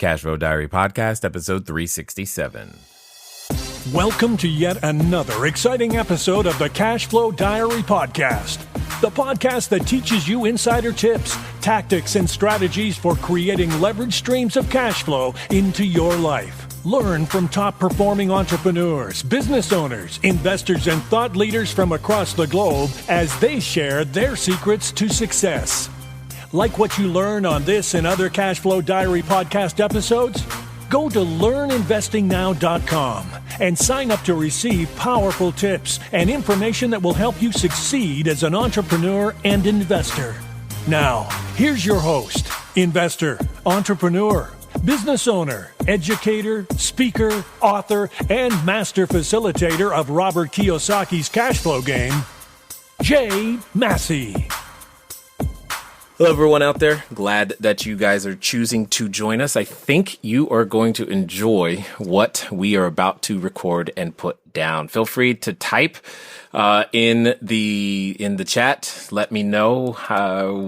CashFlow Diary Podcast, episode 367. Welcome to yet another exciting episode of the CashFlow Diary Podcast, the podcast that teaches you insider tips, tactics, and strategies for creating leverage streams of cash flow into your life. Learn from top-performing entrepreneurs, business owners, investors, and thought leaders from across the globe as they share their secrets to success. Like what you learn on this and other CashFlow Diary podcast episodes? Go to learninvestingnow.com and sign up to receive powerful tips and information that will help you succeed as an entrepreneur and investor. Now, here's your host, investor, entrepreneur, business owner, educator, speaker, author, and master facilitator of Robert Kiyosaki's cash flow game, Jay Massey. Hello, everyone out there. Glad that you guys are choosing to join us. I think you are going to enjoy what we are about to record and put down. Feel free to type in the chat. Let me know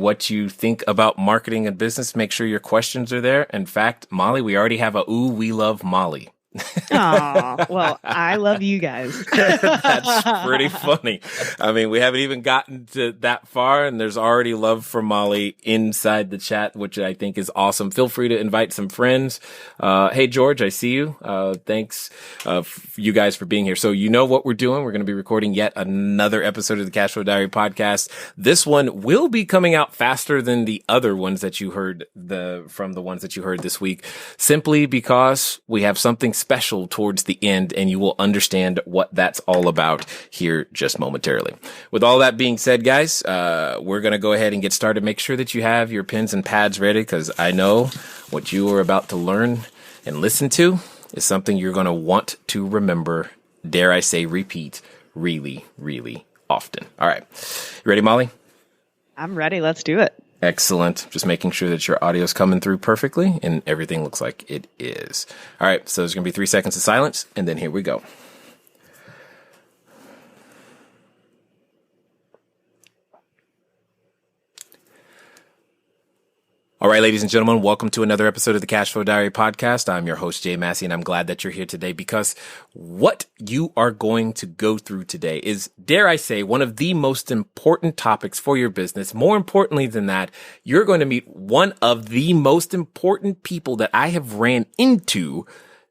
what you think about marketing and business. Make sure your questions are there. In fact, Molly, we already have a "Ooh, we love Molly." Aw, well, I love you guys. That's pretty funny. I mean, we haven't even gotten to that far, and there's already love for Molly inside the chat, which I think is awesome. Feel free to invite some friends. Hey, George, I see you. Thanks you guys for being here. So you know what we're doing. We're going to be recording yet another episode of the CashFlow Diary podcast. This one will be coming out faster than the other ones that you heard from the ones that you heard this week, simply because we have something special towards the end, and you will understand what that's all about here just momentarily. With all that being said, guys, we're going to go ahead and get started. Make sure that you have your pens and pads ready, because I know what you are about to learn and listen to is something you're going to want to remember, dare I say repeat, really, really often. All right. You ready, Molly? I'm ready. Let's do it. Excellent. Just making sure that your audio is coming through perfectly and everything looks like it is. All right. So there's going to be 3 seconds of silence, and then here we go. All right, ladies and gentlemen, welcome to another episode of the CashFlow Diary podcast. I'm your host, Jay Massey, and I'm glad that you're here today, because what you are going to go through today is, dare I say, one of the most important topics for your business. More importantly than that, you're going to meet one of the most important people that I have ran into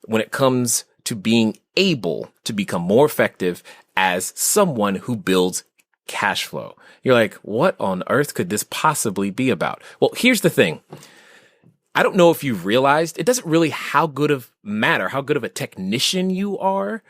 when it comes to being able to become more effective as someone who builds cash flow. You're like, what on earth could this possibly be about? Well, here's the thing. I don't know if you've realized, it doesn't really matter how good of a technician you are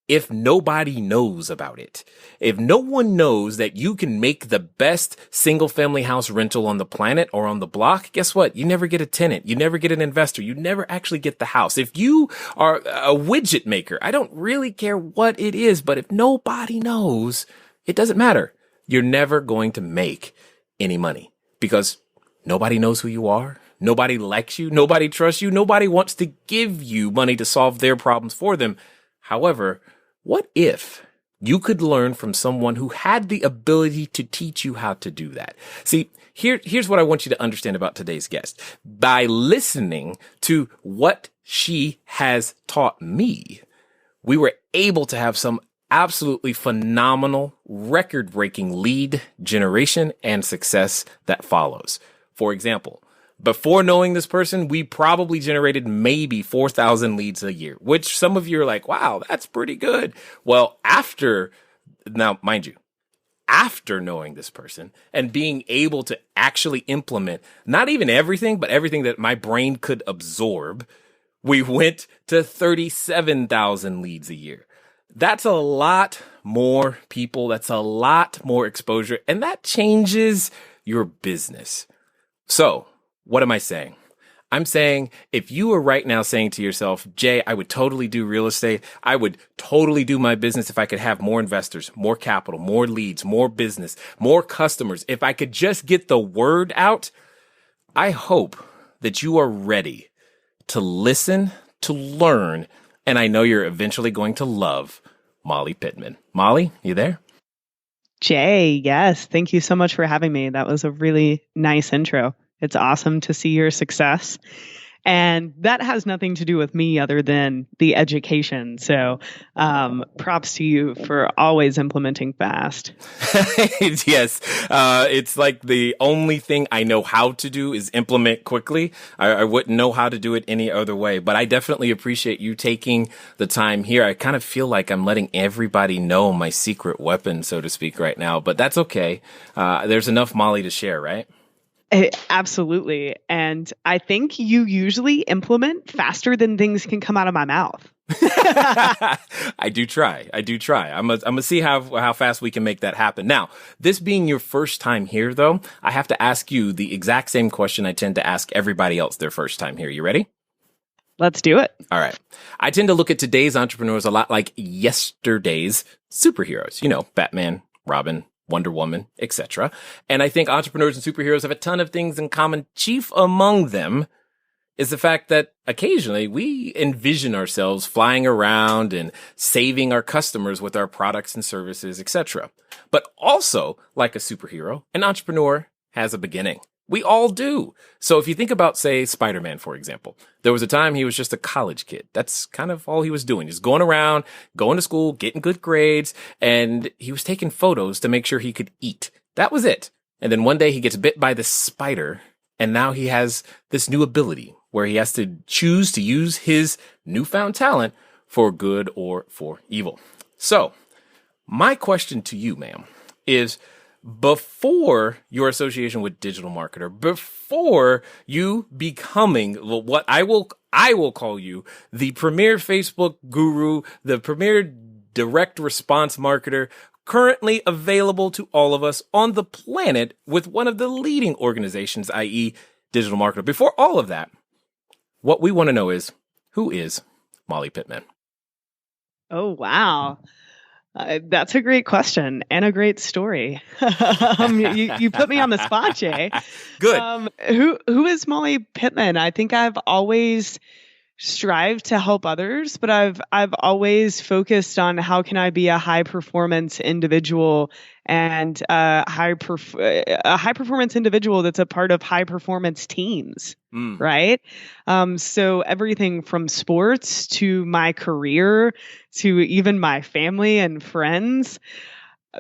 if nobody knows about it. If no one knows that you can make the best single family house rental on the planet or on the block, guess what? You never get a tenant. You never get an investor. You never actually get the house. If you are a widget maker, I don't really care what it is, but if nobody knows, it doesn't matter. You're never going to make any money, because nobody knows who you are. Nobody likes you. Nobody trusts you. Nobody wants to give you money to solve their problems for them. However, what if you could learn from someone who had the ability to teach you how to do that? See, here's what I want you to understand about today's guest. By listening to what she has taught me, we were able to have some absolutely phenomenal, record-breaking lead generation and success that follows. For example, before knowing this person, we probably generated maybe 4,000 leads a year, which some of you are like, wow, that's pretty good. Well, now, mind you, after knowing this person and being able to actually implement not even everything, but everything that my brain could absorb, we went to 37,000 leads a year. That's a lot more people. That's a lot more exposure. And that changes your business. So what am I saying? I'm saying if you are right now saying to yourself, Jay, I would totally do real estate. I would totally do my business if I could have more investors, more capital, more leads, more business, more customers. If I could just get the word out, I hope that you are ready to listen, to learn, and I know you're eventually going to love Molly Pittman. Molly, you there? Jay, yes. Thank you so much for having me. That was a really nice intro. It's awesome to see your success. And that has nothing to do with me other than the education. So props to you for always implementing fast. Yes. It's like the only thing I know how to do is implement quickly. I wouldn't know how to do it any other way, but I definitely appreciate you taking the time here. I kind of feel like I'm letting everybody know my secret weapon, so to speak, right now, but that's okay. There's enough Molly to share, right? Absolutely. And I think you usually implement faster than things can come out of my mouth. I do try. I'm gonna see how fast we can make that happen. Now, this being your first time here, though, I have to ask you the exact same question I tend to ask everybody else their first time here. You ready? Let's do it. All right. I tend to look at today's entrepreneurs a lot like yesterday's superheroes. You know, Batman, Robin, Wonder Woman, etc. And I think entrepreneurs and superheroes have a ton of things in common. Chief among them is the fact that occasionally we envision ourselves flying around and saving our customers with our products and services, etc. But also, like a superhero, an entrepreneur has a beginning. We all do. So if you think about, say, Spider-Man, for example, there was a time he was just a college kid. That's kind of all he was doing. Just going around, going to school, getting good grades, and he was taking photos to make sure he could eat. That was it. And then one day he gets bit by the spider, and now he has this new ability where he has to choose to use his newfound talent for good or for evil. So my question to you, ma'am, is, before your association with digital marketer, before you becoming what I will call you the premier Facebook guru, the premier direct response marketer currently available to all of us on the planet with one of the leading organizations, i.e. digital marketer. Before all of that, what we want to know is, who is Molly Pittman? Oh, wow. That's a great question and a great story. You put me on the spot, Jay. Good. Who is Molly Pittman? I think I've always strived to help others, but I've always focused on how can I be a high performance individual and a high performance individual that's a part of high performance teams, right? So everything from sports to my career to even my family and friends,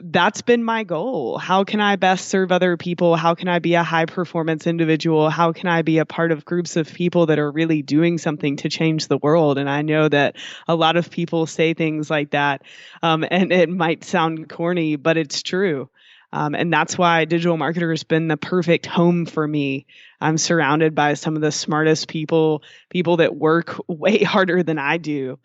that's been my goal. How can I best serve other people? How can I be a high performance individual? How can I be a part of groups of people that are really doing something to change the world? And I know that a lot of people say things like that, and it might sound corny, but it's true. And that's why digital marketer has been the perfect home for me. I'm surrounded by some of the smartest people that work way harder than I do.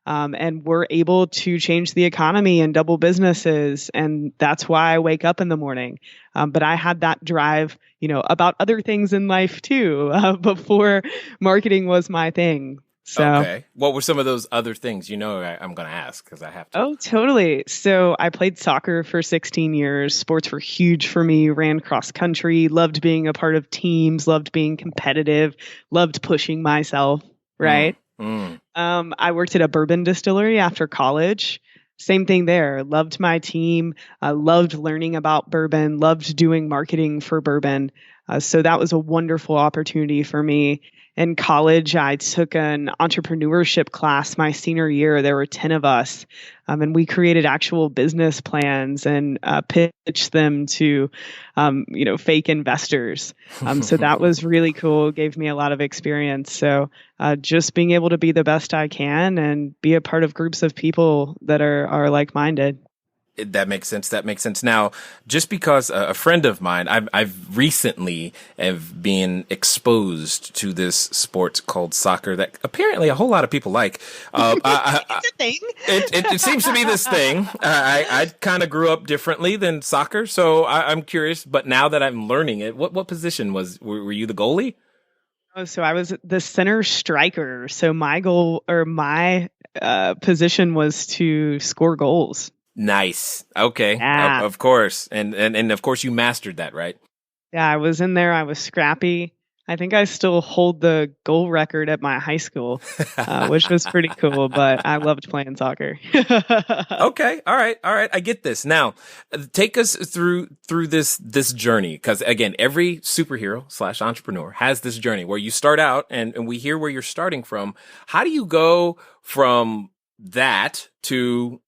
And we're able to change the economy and double businesses. And that's why I wake up in the morning. But I had that drive, about other things in life too, before marketing was my thing. So, okay. What were some of those other things? I'm going to ask because I have to. Oh, totally. So I played soccer for 16 years. Sports were huge for me. Ran cross country, loved being a part of teams, loved being competitive, loved pushing myself. Right. I worked at a bourbon distillery after college. Same thing there. Loved my team. Loved learning about bourbon. Loved doing marketing for bourbon. So that was a wonderful opportunity for me. In college, I took an entrepreneurship class my senior year. There were 10 of us, and we created actual business plans and pitched them to, fake investors. So that was really cool. Gave me a lot of experience. So just being able to be the best I can and be a part of groups of people that are like-minded. That makes sense. Now, just because a friend of mine, I've recently have been exposed to this sport called soccer that apparently a whole lot of people like. It's a thing. It seems to be this thing. I kind of grew up differently than soccer, so I'm curious. But now that I'm learning it, what position were you the goalie? Oh, so I was the center striker. So my goal or my position was to score goals. Nice. Okay. Yeah. Of course. And of course you mastered that, right? Yeah, I was in there. I was scrappy. I think I still hold the goal record at my high school, which was pretty cool, but I loved playing soccer. Okay. All right. All right. I get this. Now, take us through this journey. Because again, every superhero / entrepreneur has this journey where you start out and we hear where you're starting from. How do you go from that to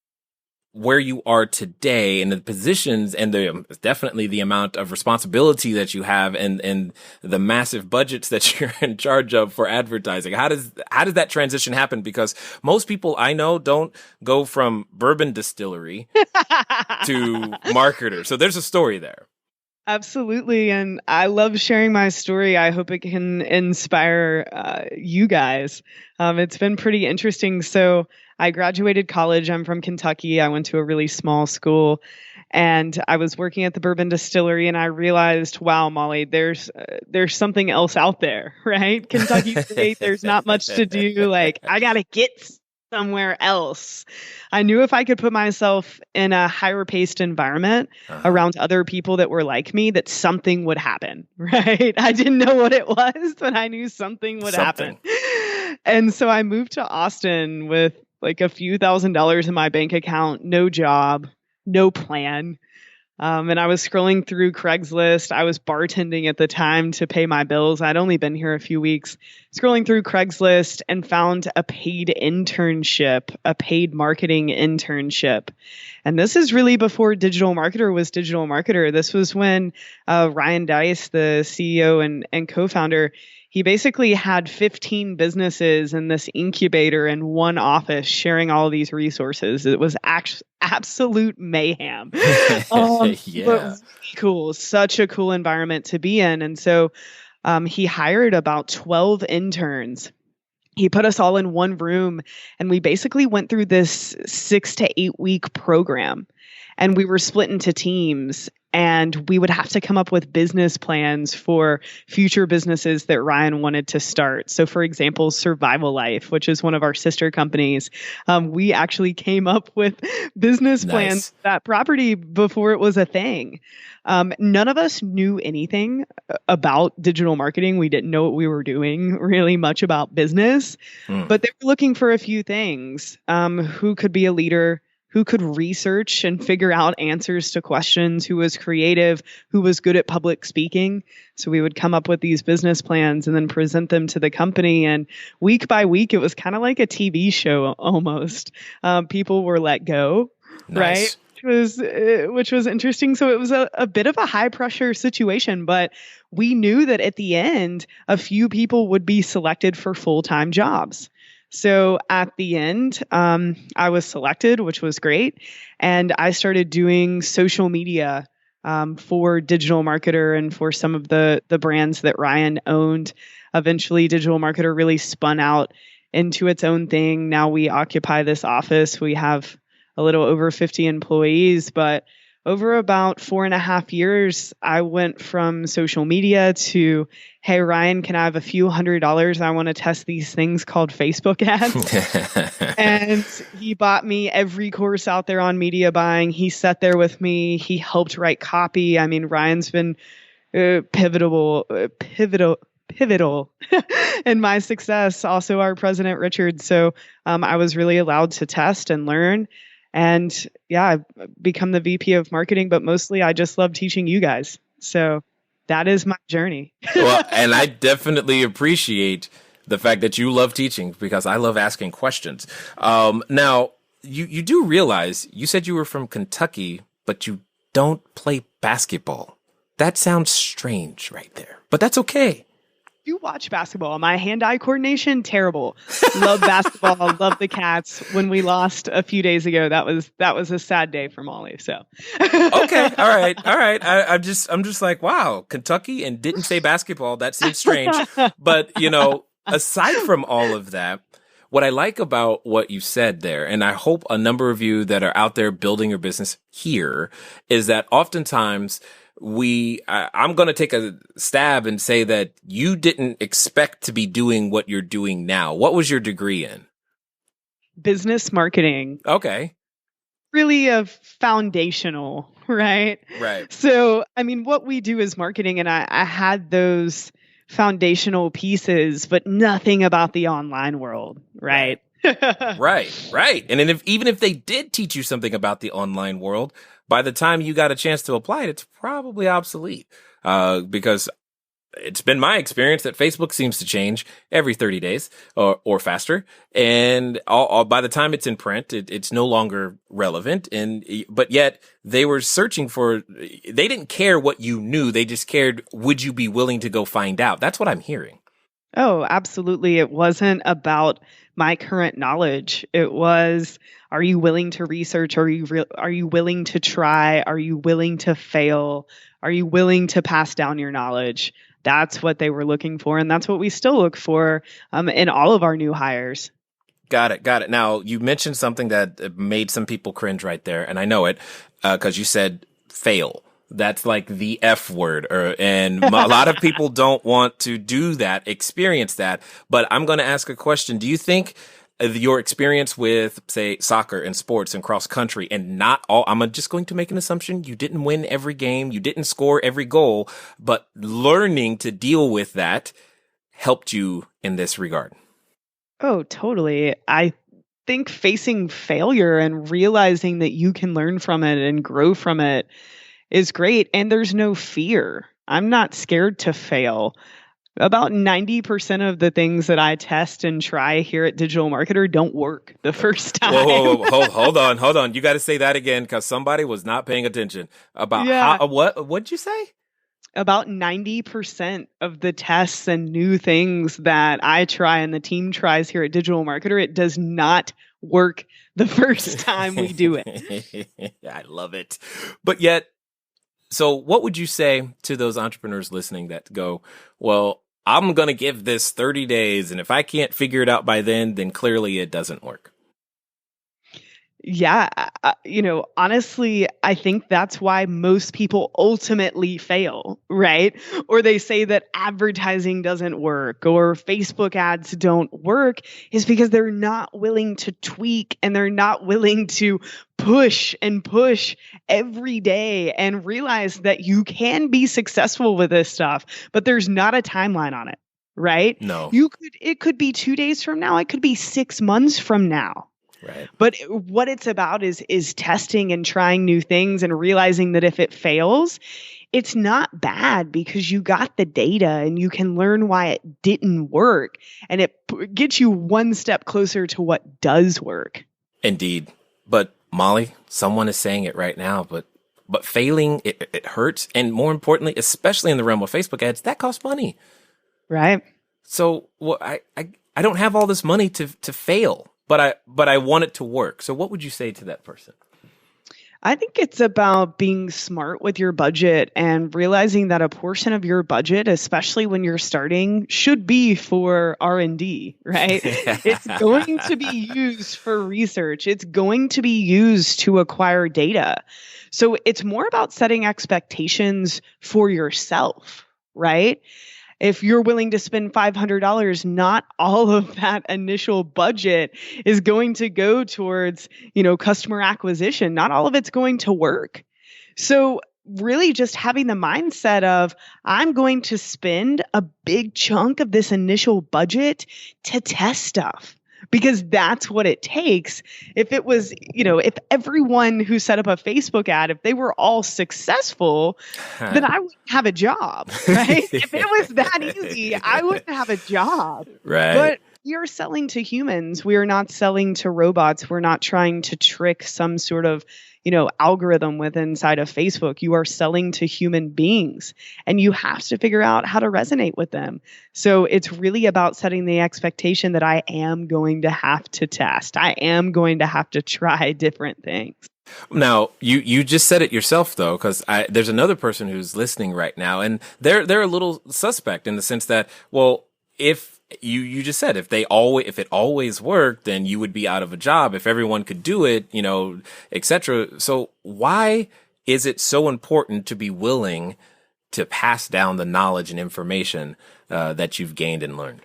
where you are today and the positions and definitely the amount of responsibility that you have and the massive budgets that you're in charge of for advertising? How does that transition happen? Because most people I know don't go from bourbon distillery to marketer. So there's a story there. Absolutely. And I love sharing my story. I hope it can inspire you guys. It's been pretty interesting. So I graduated college. I'm from Kentucky. I went to a really small school and I was working at the bourbon distillery and I realized, wow, Molly, there's something else out there, right? Kentucky's great. There's not much to do. Like, I got to get somewhere else. I knew if I could put myself in a higher paced environment around other people that were like me, that something would happen, right? I didn't know what it was, but I knew something would happen. And so I moved to Austin with like a few $1,000s in my bank account, no job, no plan. And I was scrolling through Craigslist. I was bartending at the time to pay my bills. I'd only been here a few weeks. Scrolling through Craigslist and found a paid internship, a paid marketing internship. And this is really before Digital Marketer was Digital Marketer. This was when Ryan Dice, the CEO and co-founder, he basically had 15 businesses in this incubator in one office sharing all of these resources. It was absolute mayhem. Yeah. But really cool. Such a cool environment to be in. And so he hired about 12 interns. He put us all in one room and we basically went through this 6 to 8 week program. And we were split into teams and we would have to come up with business plans for future businesses that Ryan wanted to start. So for example, Survival Life, which is one of our sister companies, we actually came up with business plans for that property before it was a thing. None of us knew anything about digital marketing. We didn't know what we were doing really much about business, but they were looking for a few things. Who could be a leader? Who could research and figure out answers to questions, who was creative, who was good at public speaking. So we would come up with these business plans and then present them to the company. And week by week, it was kind of like a TV show almost. People were let go, right? Which was interesting. So it was a bit of a high pressure situation, but we knew that at the end, a few people would be selected for full-time jobs. So at the end, I was selected, which was great. And I started doing social media for Digital Marketer and for some of the brands that Ryan owned. Eventually, Digital Marketer really spun out into its own thing. Now we occupy this office. We have a little over 50 employees, but over about 4.5 years, I went from social media to, hey, Ryan, can I have a few $100s? I want to test these things called Facebook ads. And he bought me every course out there on media buying. He sat there with me. He helped write copy. I mean, Ryan's been pivotal in my success. Also, our president, Richard. So I was really allowed to test and learn. And yeah, I've become the VP of marketing, but mostly I just love teaching you guys. So that is my journey. Well, and I definitely appreciate the fact that you love teaching because I love asking questions. Now, you do realize you said you were from Kentucky, but you don't play basketball. That sounds strange right there, but that's okay. You watch basketball. My hand-eye coordination, terrible. Love basketball. Love the Cats. When we lost a few days ago, that was a sad day for Molly. So okay, all right. I'm just like, wow, Kentucky and didn't say basketball. That seems strange. But aside from all of that, what I like about what you said there, and I hope a number of you that are out there building your business here, is that oftentimes I'm going to take a stab and say that you didn't expect to be doing what you're doing now. What was your degree in? Business marketing. Okay. Really a foundational, right? Right. So, I mean, what we do is marketing, and I had those foundational pieces, but nothing about the online world, right? Right. And then even if they did teach you something about the online world, by the time you got a chance to apply it, it's probably obsolete. Because it's been my experience that Facebook seems to change every 30 days or faster. And by the time it's in print, it's no longer relevant. But yet they were searching they didn't care what you knew. They just cared, would you be willing to go find out? That's what I'm hearing. Oh, absolutely. It wasn't about my current knowledge. It was, are you willing to research? Are you willing to try? Are you willing to fail? Are you willing to pass down your knowledge? That's what they were looking for. And that's what we still look for in all of our new hires. Got it. Now, you mentioned something that made some people cringe right there. And I know it because you said fail. That's like the F word. And a lot of people don't want to do that, experience that. But I'm going to ask a question. Do you think your experience with, say, soccer and sports and cross country and not all, I'm just going to make an assumption. You didn't win every game. You didn't score every goal, but learning to deal with that helped you in this regard. Oh, totally. I think facing failure and realizing that you can learn from it and grow from it is great. And there's no fear. I'm not scared to fail. About 90% of the things that I test and try here at Digital Marketer don't work the first time. Whoa. Hold on. You got to say that again because somebody was not paying attention. What'd you say? About 90% of the tests and new things that I try and the team tries here at Digital Marketer, it does not work the first time we do it. I love it. But yet, so what would you say to those entrepreneurs listening that go, well, I'm going to give this 30 days. And if I can't figure it out by then clearly it doesn't work. Yeah. Honestly, I think that's why most people ultimately fail, right? Or they say that advertising doesn't work or Facebook ads don't work is because they're not willing to tweak and they're not willing to push every day and realize that you can be successful with this stuff, but there's not a timeline on it, right? No. It could be 2 days from now. It could be 6 months from now. Right. But what it's about is testing and trying new things and realizing that if it fails, it's not bad because you got the data and you can learn why it didn't work. And it gets you one step closer to what does work. Indeed. But Molly, someone is saying it right now, but failing, it hurts. And more importantly, especially in the realm of Facebook ads, that costs money. Right. So I don't have all this money to fail. But I want it to work. So what would you say to that person? I think it's about being smart with your budget and realizing that a portion of your budget, especially when you're starting, should be for R&D, right? It's going to be used for research. It's going to be used to acquire data. So it's more about setting expectations for yourself, right? If you're willing to spend $500, not all of that initial budget is going to go towards, customer acquisition. Not all of it's going to work. So really just having the mindset of, I'm going to spend a big chunk of this initial budget to test stuff. Because that's what it takes. If it was, if everyone who set up a Facebook ad, if they were all successful, then I wouldn't have a job, right? If it was that easy, I wouldn't have a job. Right. But we are selling to humans. We are not selling to robots. We're not trying to trick some sort of algorithm with inside of Facebook. You are selling to human beings and you have to figure out how to resonate with them. So it's really about setting the expectation that I am going to have to test. I am going to have to try different things. Now, you just said it yourself, though, because there's another person who's listening right now, and they're a little suspect in the sense that, well, if you just said if it always worked, then you would be out of a job. If everyone could do it, etc. So why is it so important to be willing to pass down the knowledge and information that you've gained and learned?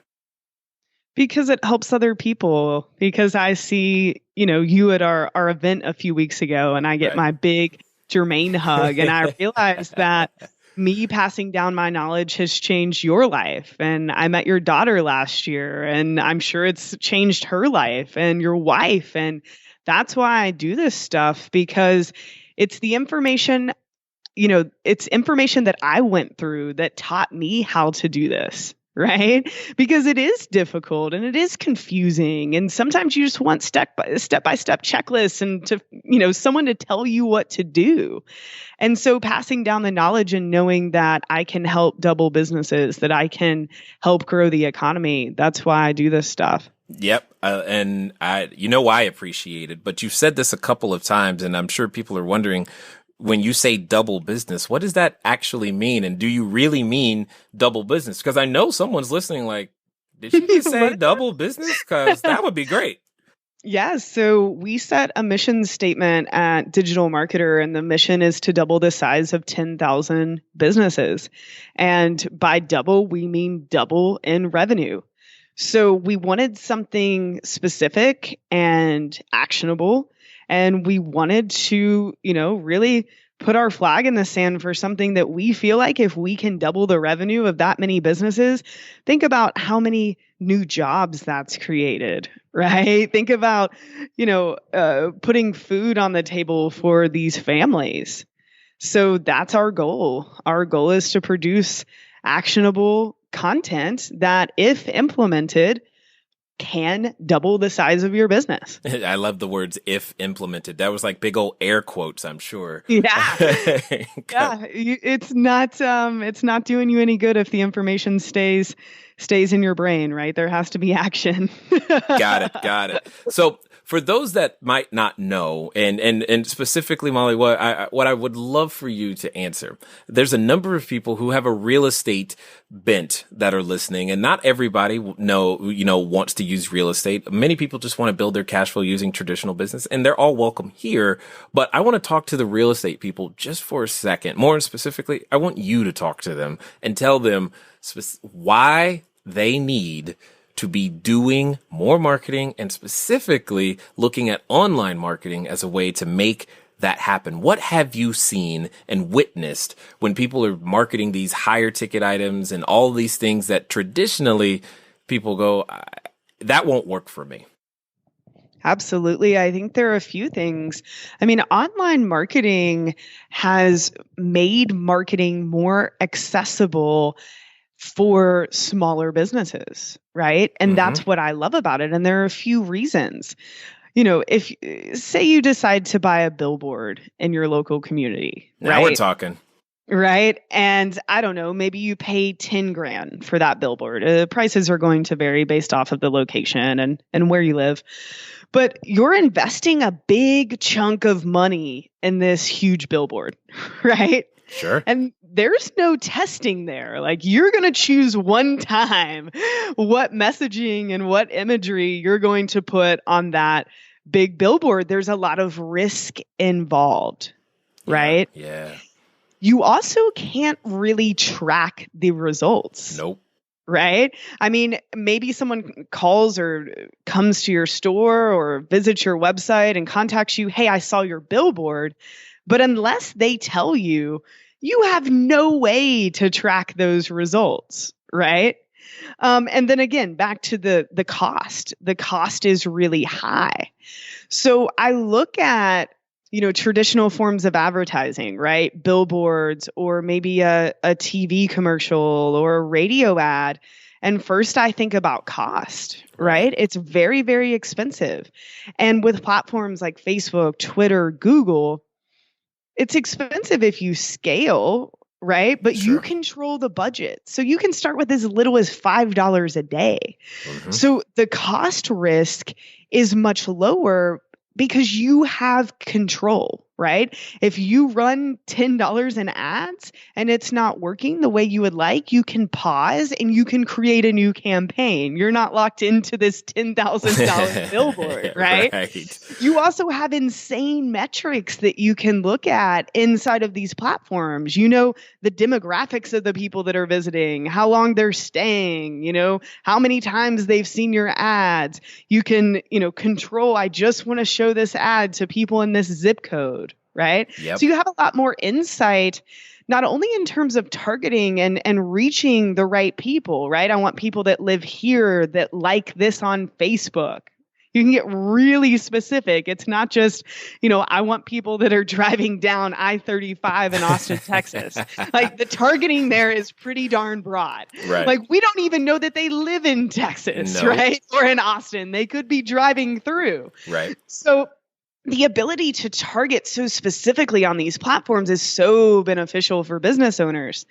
Because it helps other people. Because I see, you at our event a few weeks ago, and I get my big Jermaine hug, and I realized that me passing down my knowledge has changed your life. And I met your daughter last year, and I'm sure it's changed her life and your wife. And that's why I do this stuff, because it's the information, it's information that I went through that taught me how to do this. Right? Because it is difficult and it is confusing. And sometimes you just want step by step checklists and to, someone to tell you what to do. And so passing down the knowledge and knowing that I can help double businesses, that I can help grow the economy. That's why I do this stuff. Yep. And I appreciate it, but you've said this a couple of times, and I'm sure people are wondering, when you say double business, what does that actually mean? And do you really mean double business? Because I know someone's listening like, did she just say double business? Because that would be great. Yeah. So we set a mission statement at Digital Marketer, and the mission is to double the size of 10,000 businesses. And by double, we mean double in revenue. So we wanted something specific and actionable. And we wanted to, really put our flag in the sand for something that we feel like if we can double the revenue of that many businesses, think about how many new jobs that's created, right? Think about, putting food on the table for these families. So that's our goal. Our goal is to produce actionable content that, if implemented, can double the size of your business. I love the words "if implemented." That was like big old air quotes, I'm sure. Yeah. Yeah. It's not doing you any good if the information stays in your brain, right? There has to be action. Got it. So for those that might not know, and specifically, Molly, what I would love for you to answer, there's a number of people who have a real estate bent that are listening, and not everybody wants to use real estate. Many people just want to build their cash flow using traditional business, and they're all welcome here. But I want to talk to the real estate people just for a second. More specifically, I want you to talk to them and tell them why they need to be doing more marketing, and specifically looking at online marketing as a way to make that happen. What have you seen and witnessed when people are marketing these higher ticket items and all these things that traditionally people go, that won't work for me? Absolutely. I think there are a few things. I mean, online marketing has made marketing more accessible for smaller businesses, right? And that's what I love about it. And there are a few reasons. If say you decide to buy a billboard in your local community, now we're talking. Right. And I don't know, maybe you pay 10 grand for that billboard. Prices are going to vary based off of the location and where you live. But you're investing a big chunk of money in this huge billboard, right? Sure. And there's no testing there. Like, you're going to choose one time what messaging and what imagery you're going to put on that big billboard. There's a lot of risk involved, right? Yeah. You also can't really track the results. Nope. Right? I mean, maybe someone calls or comes to your store or visits your website and contacts you. Hey, I saw your billboard. But unless they tell you, you have no way to track those results, right? And then again, back to the cost. The cost is really high. So I look at, traditional forms of advertising, right? Billboards, or maybe a TV commercial or a radio ad. And first I think about cost, right? It's very, very expensive. And with platforms like Facebook, Twitter, Google, it's expensive if you scale, right? But Sure. You control the budget. So you can start with as little as $5 a day. So the cost risk is much lower because you have control, right? If you run $10 in ads and it's not working the way you would like, you can pause and you can create a new campaign. You're not locked into this $10,000 billboard, right? You also have insane metrics that you can look at inside of these platforms. The demographics of the people that are visiting, how long they're staying, how many times they've seen your ads. You can, control, I just want to show this ad to people in this zip code. Right? Yep. So you have a lot more insight not only in terms of targeting and reaching the right people, right? I want people that live here that like this on Facebook. You can get really specific. It's not just, I want people that are driving down I-35 in Austin, Texas. Like the targeting there is pretty darn broad. Right. Like we don't even know that they live in Texas, No. right? Or in Austin. They could be driving through. Right. So the ability to target so specifically on these platforms is so beneficial for business owners.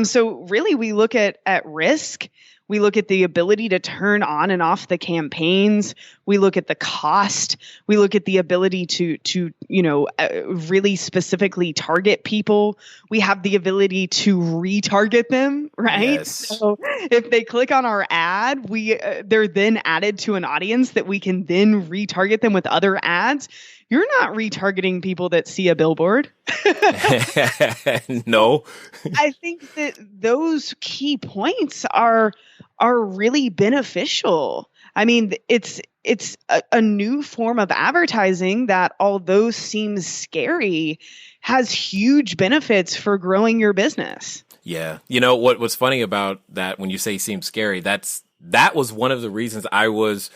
So really we look at risk. We look at the ability to turn on and off the campaigns. We look at the cost. We look at the ability to really specifically target people. We have the ability to retarget them, right? Yes. So if they click on our ad, they're then added to an audience that we can then retarget them with other ads. You're not retargeting people that see a billboard. No. I think that those key points are really beneficial. I mean, it's a new form of advertising that, although seems scary, has huge benefits for growing your business. Yeah. What's funny about that when you say seems scary, that was one of the reasons I was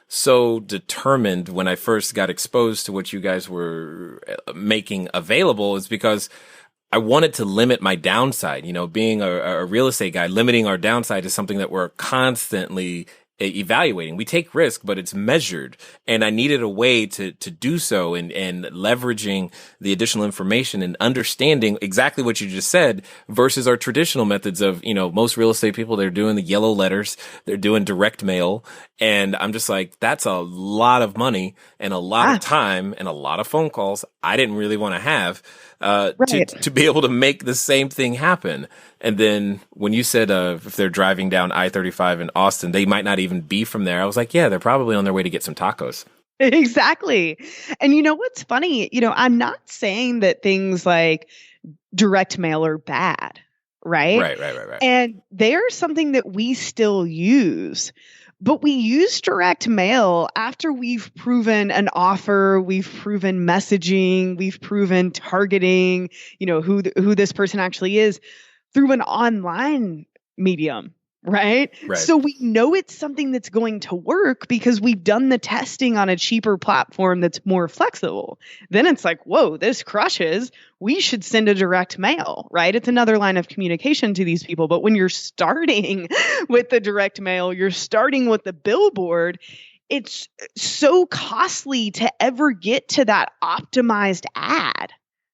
so determined when I first got exposed to what you guys were making available, is because I wanted to limit my downside. Being a real estate guy, limiting our downside is something that we're constantly evaluating. We take risk, but it's measured. And I needed a way to do so, and leveraging the additional information and understanding exactly what you just said versus our traditional methods of, most real estate people, they're doing the yellow letters, they're doing direct mail. And I'm just like, that's a lot of money and a lot of time and a lot of phone calls I didn't really want to have. To be able to make the same thing happen. And then when you said if they're driving down I-35 in Austin, they might not even be from there. I was like, yeah, they're probably on their way to get some tacos. Exactly. And what's funny, I'm not saying that things like direct mail are bad, right? Right. And they're something that we still use. But we use direct mail after we've proven an offer, we've proven messaging, we've proven targeting, who this person actually is through an online medium, right? So we know it's something that's going to work because we've done the testing on a cheaper platform that's more flexible. Then it's like, whoa, this crushes. We should send a direct mail, right? It's another line of communication to these people. But when you're starting with the direct mail, you're starting with the billboard, it's so costly to ever get to that optimized ad,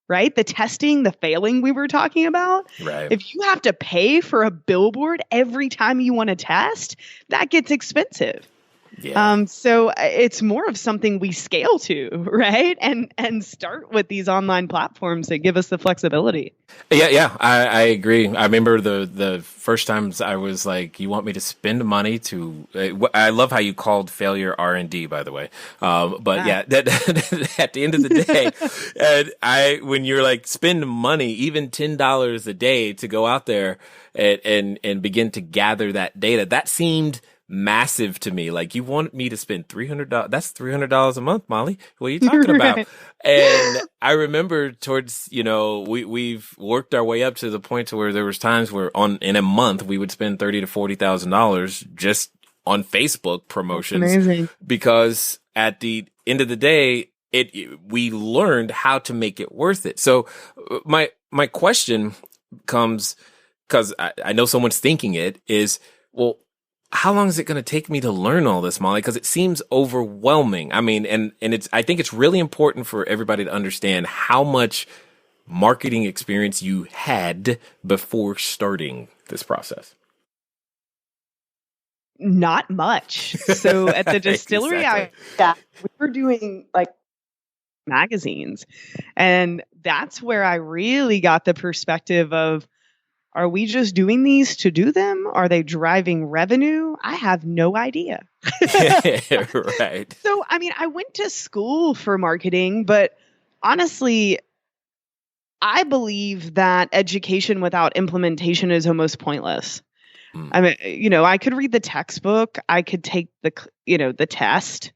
right? The testing, the failing we were talking about. Right. If you have to pay for a billboard every time you want to test, that gets expensive. Yeah. So it's more of something we scale to, right? And start with these online platforms that give us the flexibility. Yeah, I agree. I remember the first times I was like, you want me to spend money to, I love how you called failure R&D, by the way. But yeah, that, at the end of the day, when you're like, spend money, even $10 a day to go out there and begin to gather that data, that seemed massive to me. Like, you want me to spend $300? That's $300 a month, Molly. What are you talking about? And I remember towards, we've worked our way up to the point to where there was times where in a month we would spend $30,000 to $40,000 just on Facebook promotions. Amazing. Because at the end of the day, we learned how to make it worth it. So my question comes, because I know someone's thinking it, is, well, how long is it going to take me to learn all this, Molly? Because it seems overwhelming. I mean, and I think it's really important for everybody to understand how much marketing experience you had before starting this process. Not much. So at the distillery, Exactly. we were doing like magazines, and that's where I really got the perspective of, are we just doing these to do them? Are they driving revenue? I have no idea. Right. So, I mean, I went to school for marketing, but honestly, I believe that education without implementation is almost pointless. I mean, I could read the textbook, I could take the test,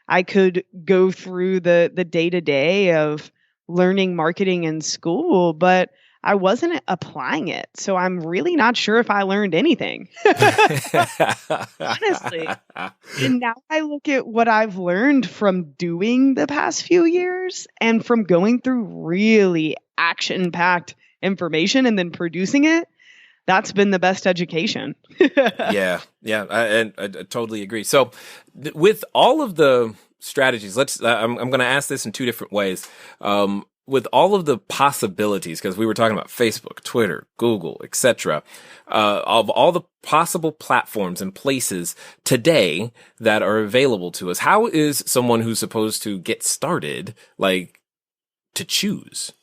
I could go through the day-to-day of learning marketing in school, but I wasn't applying it. So I'm really not sure if I learned anything, honestly. And now I look at what I've learned from doing the past few years and from going through really action-packed information and then producing it. That's been the best education. Yeah. I totally agree. So with all of the strategies, I'm going to ask this in two different ways. With all of the possibilities, because we were talking about Facebook, Twitter, Google, etc., of all the possible platforms and places today that are available to us, how is someone who's supposed to get started, like, to choose?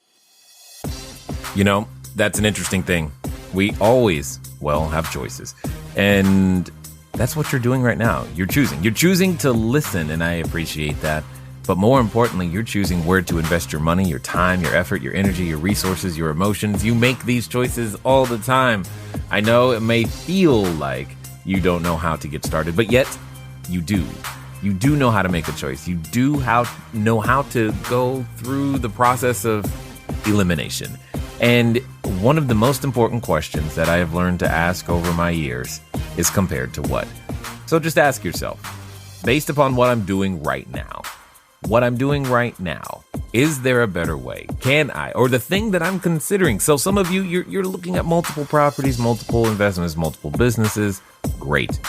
That's an interesting thing. We always, have choices. And that's what you're doing right now. You're choosing. You're choosing to listen, and I appreciate that. But more importantly, you're choosing where to invest your money, your time, your effort, your energy, your resources, your emotions. You make these choices all the time. I know it may feel like you don't know how to get started, but yet you do. You do know how to make a choice. You do know how to go through the process of elimination. And one of the most important questions that I have learned to ask over my years is compared to what? So just ask yourself, based upon what I'm doing right now, is there a better way? Can I? Or the thing that I'm considering. So some of you, you're looking at multiple properties, multiple investments, multiple businesses. Great.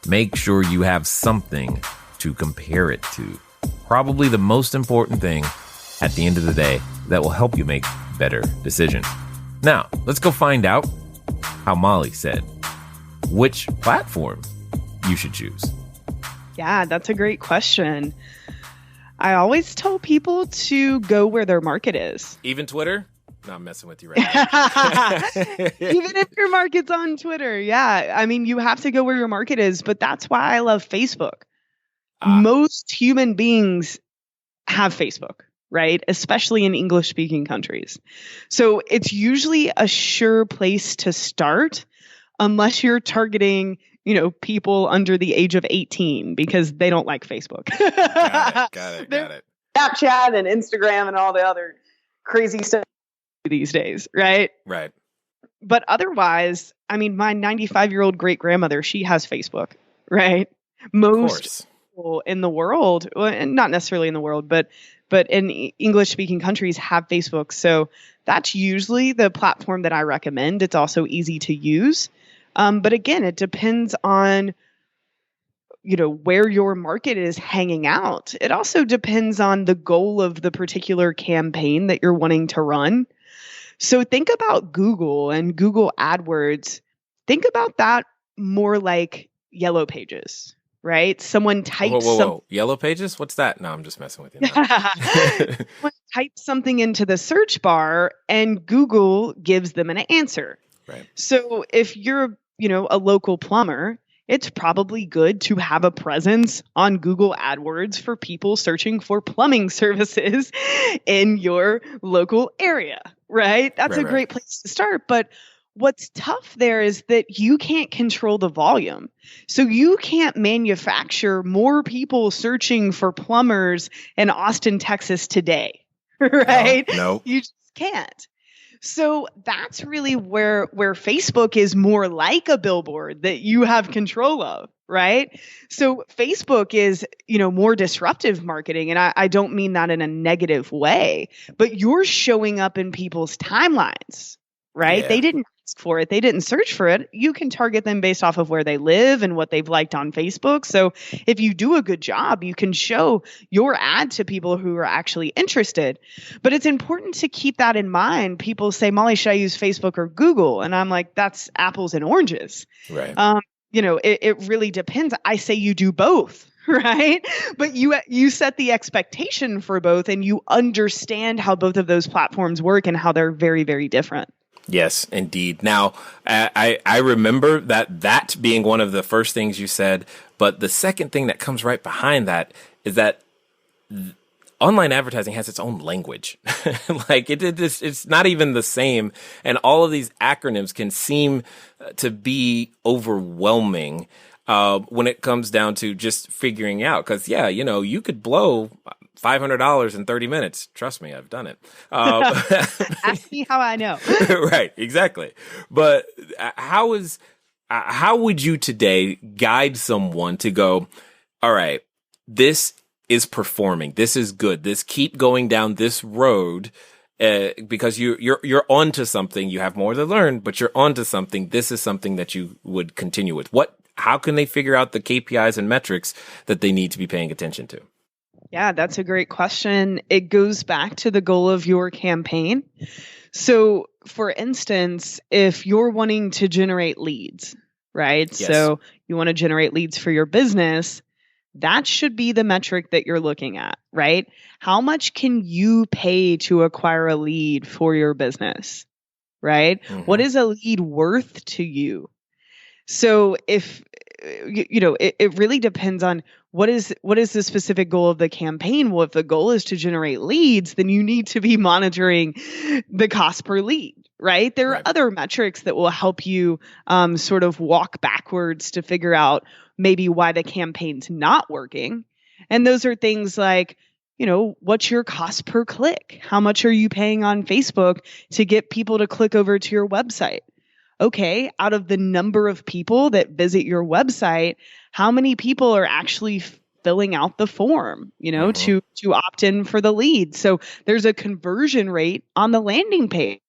Make sure you have something to compare it to. Probably the most important thing at the end of the day that will help you make better decisions. Now, let's go find out how Molly said which platform you should choose. Yeah, that's a great question. I always tell people to go where their market is. Even Twitter? No, I'm messing with you right now. Even if your market's on Twitter. Yeah. I mean, you have to go where your market is, but that's why I love Facebook. Most human beings have Facebook, right? Especially in English speaking countries. So it's usually a sure place to start unless you're targeting, people under the age of 18 because they don't like Facebook. Got it. Snapchat and Instagram and all the other crazy stuff these days, right? Right. But otherwise, I mean, my 95-year-old great grandmother, she has Facebook, right? Most people in the world, well, and not necessarily in the world, but in English speaking countries have Facebook. So that's usually the platform that I recommend. It's also easy to use. But again, it depends on, where your market is hanging out. It also depends on the goal of the particular campaign that you're wanting to run. So think about Google and Google AdWords. Think about that more like Yellow Pages, right? Someone types Whoa. Yellow Pages? What's that? No, I'm just messing with you. Someone types something into the search bar and Google gives them an answer. Right. So if you're, a local plumber, it's probably good to have a presence on Google AdWords for people searching for plumbing services in your local area, right? That's a great place to start. But what's tough there is that you can't control the volume. So you can't manufacture more people searching for plumbers in Austin, Texas today, right? No. You just can't. So that's really where Facebook is more like a billboard that you have control of, right? So Facebook is, more disruptive marketing. And I don't mean that in a negative way, but you're showing up in people's timelines, right? Yeah. They didn't ask for it. They didn't search for it. You can target them based off of where they live and what they've liked on Facebook. So if you do a good job, you can show your ad to people who are actually interested. But it's important to keep that in mind. People say, Molly, should I use Facebook or Google? And I'm like, that's apples and oranges. Right. It really depends. I say you do both. Right. But you set the expectation for both and you understand how both of those platforms work and how they're very, very different. Yes, indeed. Now, I remember that being one of the first things you said, but the second thing that comes right behind that is that online advertising has its own language. Like it's not even the same. And all of these acronyms can seem to be overwhelming when it comes down to just figuring out. Because, you could blow $500 in 30 minutes. Trust me, I've done it. Ask me how I know. Right, exactly. But how would you today guide someone to go, all right, this is performing. This is good. This keep going down this road. Because you're onto something. You have more to learn, but you're onto something. This is something that you would continue with. How can they figure out the KPIs and metrics that they need to be paying attention to? Yeah, that's a great question. It goes back to the goal of your campaign. So, for instance, if you're wanting to generate leads, right? Yes. So you want to generate leads for your business, that should be the metric that you're looking at, right? How much can you pay to acquire a lead for your business, right? Mm-hmm. What is a lead worth to you? So if, it really depends on what is the specific goal of the campaign. Well, if the goal is to generate leads, then you need to be monitoring the cost per lead, right? There are other metrics that will help you sort of walk backwards to figure out maybe why the campaign's not working. And those are things like, what's your cost per click? How much are you paying on Facebook to get people to click over to your website? Okay, out of the number of people that visit your website, how many people are actually filling out the form, to opt in for the lead? So there's a conversion rate on the landing page.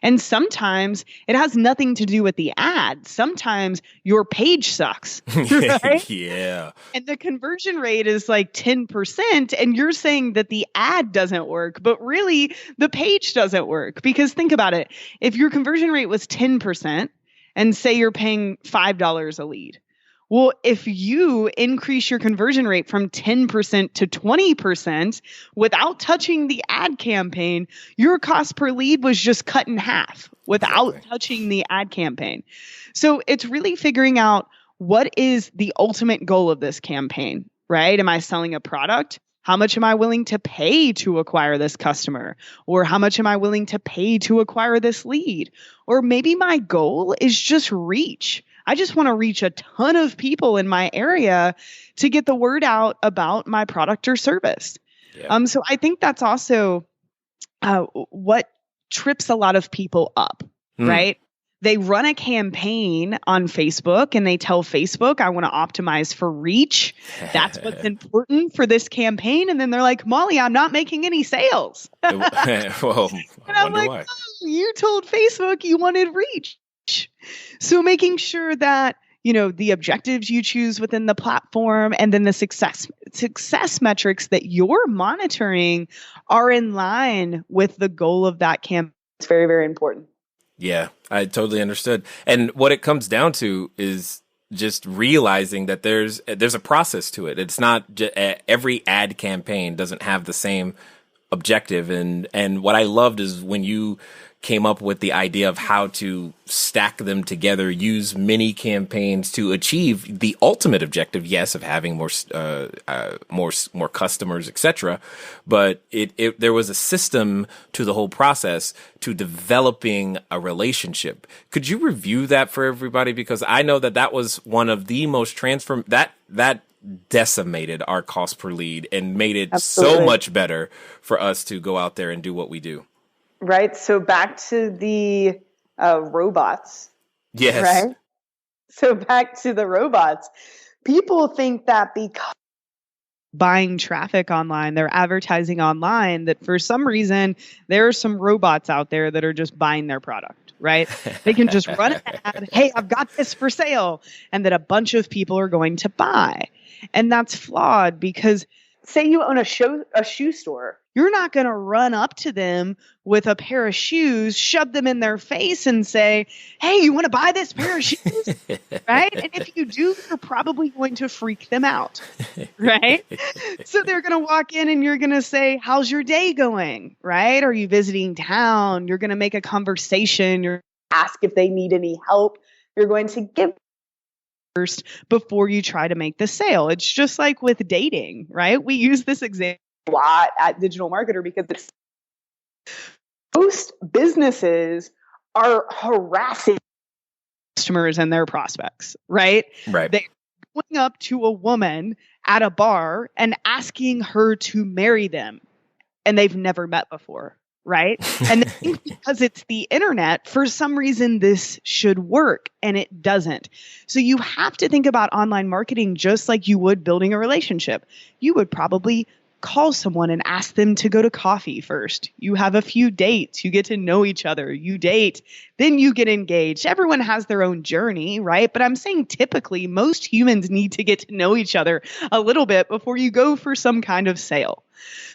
And sometimes it has nothing to do with the ad. Sometimes your page sucks. Right? Yeah. And the conversion rate is like 10%. And you're saying that the ad doesn't work, but really the page doesn't work. Because think about it. If your conversion rate was 10% and say you're paying $5 a lead, well, if you increase your conversion rate from 10% to 20% without touching the ad campaign, your cost per lead was just cut in half without touching the ad campaign. So it's really figuring out what is the ultimate goal of this campaign, right? Am I selling a product? How much am I willing to pay to acquire this customer? Or how much am I willing to pay to acquire this lead? Or maybe my goal is just reach. I just want to reach a ton of people in my area to get the word out about my product or service. Yeah. So I think that's also what trips a lot of people up, right? They run a campaign on Facebook and they tell Facebook, I want to optimize for reach. That's what's important for this campaign. And then they're like, Molly, I'm not making any sales. Well, and I'm like, why. Oh, you told Facebook you wanted reach. So making sure that, the objectives you choose within the platform and then the success metrics that you're monitoring are in line with the goal of that campaign. It's very, very important. Yeah, I totally understood. And what it comes down to is just realizing that there's a process to it. It's not every ad campaign doesn't have the same objective. And what I loved is when you came up with the idea of how to stack them together, use mini campaigns to achieve the ultimate objective, yes, of having more customers, etc. But there was a system to the whole process to developing a relationship. Could you review that for everybody? Because I know that was one of the most that decimated our cost per lead and made it so much better for us to go out there and do what we do. Right. So back to the robots. Yes. Right. So back to the robots. People think that because buying traffic online, they're advertising online, that for some reason there are some robots out there that are just buying their product. Right. They can just run an ad. Hey, I've got this for sale. And that a bunch of people are going to buy. And that's flawed because say you own a shoe store. You're not going to run up to them with a pair of shoes, shove them in their face and say, hey, you want to buy this pair of shoes? Right? And if you do, you're probably going to freak them out. Right? So they're going to walk in and you're going to say, how's your day going? Right? Are you visiting town? You're going to make a conversation. You're going to ask if they need any help. You're going to give first before you try to make the sale. It's just like with dating, right? We use this example a lot at Digital Marketer because most businesses are harassing customers and their prospects, right? Right. They're going up to a woman at a bar and asking her to marry them, and they've never met before, right? And they think because it's the internet, for some reason this should work, and it doesn't. So you have to think about online marketing just like you would building a relationship. You would probably call someone and ask them to go to coffee first. You have a few dates, you get to know each other, you date, then you get engaged. Everyone has their own journey, right? But I'm saying typically most humans need to get to know each other a little bit before you go for some kind of sale.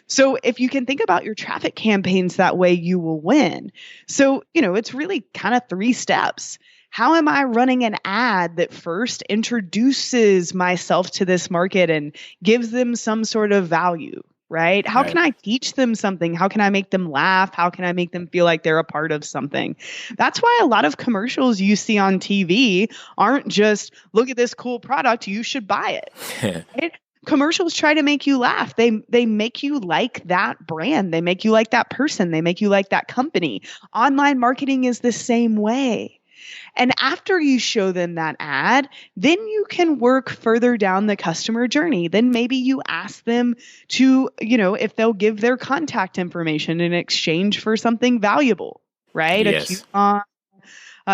So if you can think about your traffic campaigns that way, you will win. So, it's really kind of 3 steps. How am I running an ad that first introduces myself to this market and gives them some sort of value, right? How can I teach them something? How can I make them laugh? How can I make them feel like they're a part of something? That's why a lot of commercials you see on TV aren't just, look at this cool product, you should buy it. Right? Commercials try to make you laugh. They make you like that brand. They make you like that person. They make you like that company. Online marketing is the same way. And after you show them that ad, then you can work further down the customer journey. Then maybe you ask them to, if they'll give their contact information in exchange for something valuable, right? Yes. A coupon,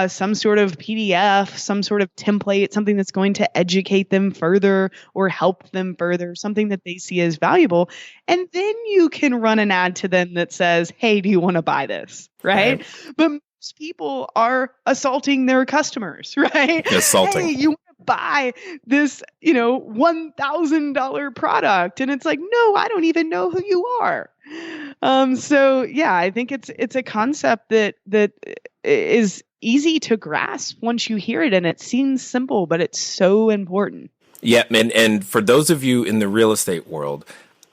some sort of PDF, some sort of template, something that's going to educate them further or help them further, something that they see as valuable. And then you can run an ad to them that says, hey, do you want to buy this? Right? But most people are assaulting their customers, right? Assaulting. Hey, you want to buy this, $1,000 product. And it's like, no, I don't even know who you are. So yeah, I think it's a concept that is easy to grasp once you hear it, and it seems simple, but it's so important. Yeah, and for those of you in the real estate world,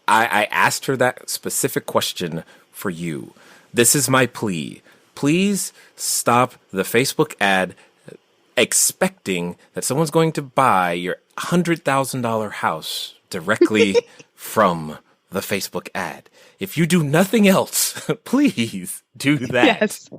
I asked her that specific question for you. This is my plea. Please stop the Facebook ad expecting that someone's going to buy your $100,000 house directly from the Facebook ad. If you do nothing else, please do that. Yes.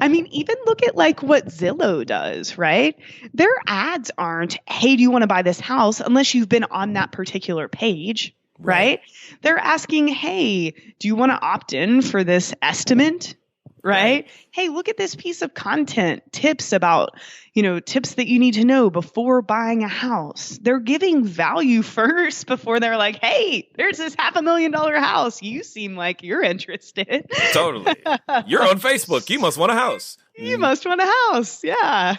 I mean, even look at like what Zillow does, right? Their ads aren't, hey, do you want to buy this house? Unless you've been on that particular page, right? They're asking, hey, do you want to opt in for this estimate? Right? Hey, look at this piece of content, tips about, tips that you need to know before buying a house. They're giving value first before they're like, hey, there's this $500,000 house. You seem like you're interested. Totally. You're on Facebook. You must want a house. You must want a house. Yeah.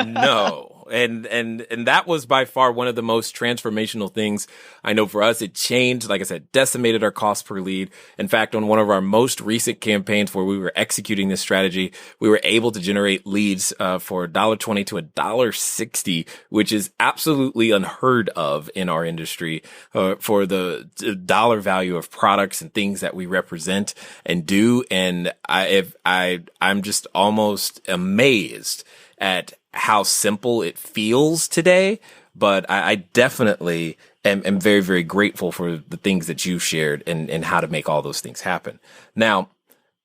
No. And that was by far one of the most transformational things I know for us. It changed, like I said, decimated our cost per lead. In fact, on one of our most recent campaigns where we were executing this strategy, we were able to generate leads for $1.20 to $1.60, which is absolutely unheard of in our industry for the dollar value of products and things that we represent and do. And I'm just almost amazed at how simple it feels today, but I definitely am very, very grateful for the things that you shared and how to make all those things happen. Now,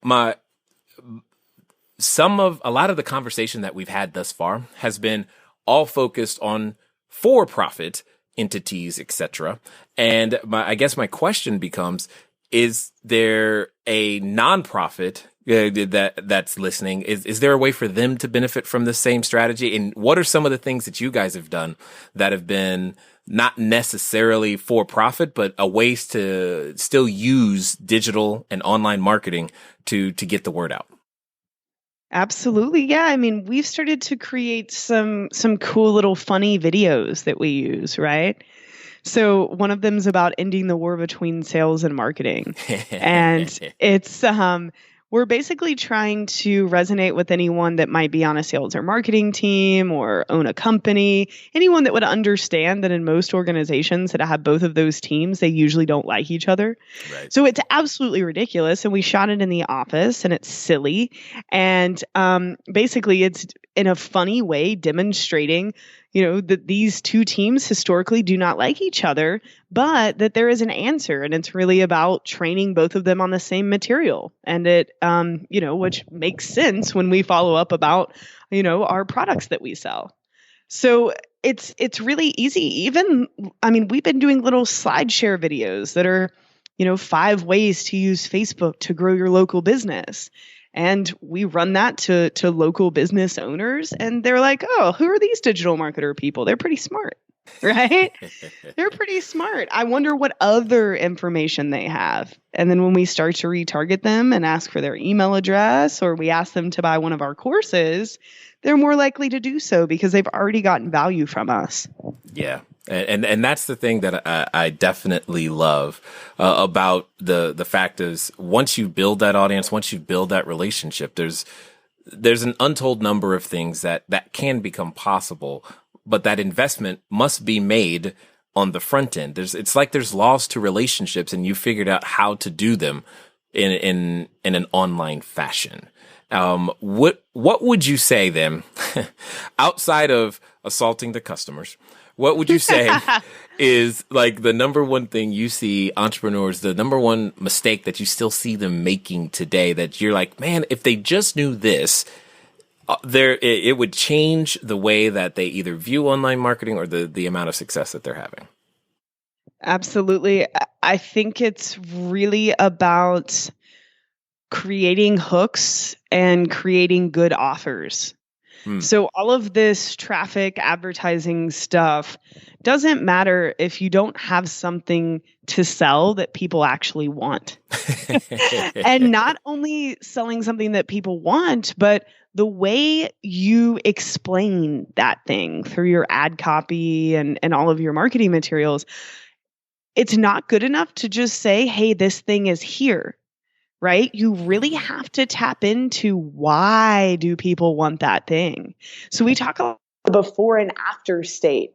a lot of the conversation that we've had thus far has been all focused on for-profit entities, etc. And I guess my question becomes, is there a nonprofit that's listening? Is there a way for them to benefit from the same strategy? And what are some of the things that you guys have done that have been not necessarily for profit, but a ways to still use digital and online marketing to get the word out? Absolutely. Yeah. I mean, we've started to create some cool little funny videos that we use, right? So one of them is about ending the war between sales and marketing. And it's we're basically trying to resonate with anyone that might be on a sales or marketing team or own a company, anyone that would understand that in most organizations that have both of those teams, they usually don't like each other. Right. So it's absolutely ridiculous. And we shot it in the office and it's silly. And basically it's in a funny way demonstrating that these two teams historically do not like each other, but that there is an answer. And it's really about training both of them on the same material. And it, which makes sense when we follow up about, our products that we sell. So it's really easy. Even, I mean, we've been doing little slide share videos that are, 5 ways to use Facebook to grow your local business. And we run that to local business owners, and they're like, oh, who are these digital marketer people? They're pretty smart, right? They're pretty smart. I wonder what other information they have. And then when we start to retarget them and ask for their email address, or we ask them to buy one of our courses, they're more likely to do so because they've already gotten value from us. Yeah. And that's the thing that I definitely love about the fact is once you build that audience, once you build that relationship, there's an untold number of things that can become possible, but that investment must be made on the front end. It's like there's laws to relationships, and you figured out how to do them in an online fashion. What would you say then, outside of assaulting the customers? What would you say is like the number one thing you see entrepreneurs, the number one mistake that you still see them making today that you're like, man, if they just knew this, it would change the way that they either view online marketing or the amount of success that they're having? Absolutely. I think it's really about creating hooks and creating good offers. So all of this traffic advertising stuff doesn't matter if you don't have something to sell that people actually want. And not only selling something that people want, but the way you explain that thing through your ad copy and all of your marketing materials, it's not good enough to just say, hey, this thing is here. Right? You really have to tap into why do people want that thing. So we talk about the before and after state.